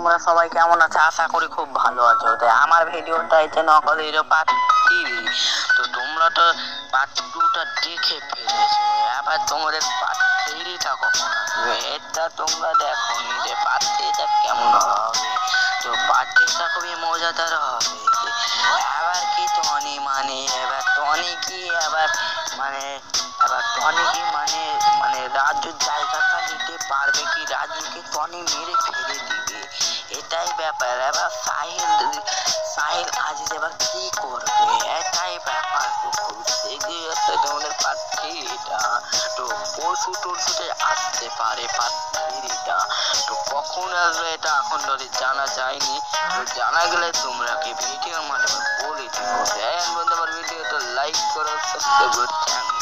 তোমরা সবাই কেমন আছো? আশা করি খুব ভালো আছো। তো আমার ভিডিওটা এটা নকল হিরো পার্ট 3। তো তোমরা তো পার্ট 2টা দেখে ফেলেছো, এবার তোমাদের পার্ট 3টা কখন আসবে এটা তোমরা দেখো নি যে পার্ট 3টা কেমন হবে। তো পার্ট 3টা খুবই মজাদার হবে। এবার কি টনি এবার টনি কি রাজুর জায়গাটা নিতে পারবে কি? রাজুকে টনি মেরে ফেলে দিবে, এটাই ব্যাপার। এবার সাহিল আজিজ এবার কি করবে, এটাই ব্যাপার। তো খুব শীঘ্রই আসছে তোমাদের পার্ট 3টা। তো পরশুতে আসতে পারে পার্ট 3টা। তো কখন আসবে এটা এখন ধরে জানা যায়নি। তো জানা গেলে তোমরা কি ভিডিওর মাধ্যমে বলে দিবো। বন্ধু আমার ভিডিওটা লাইক করো, সাবস্ক্রাইব করো।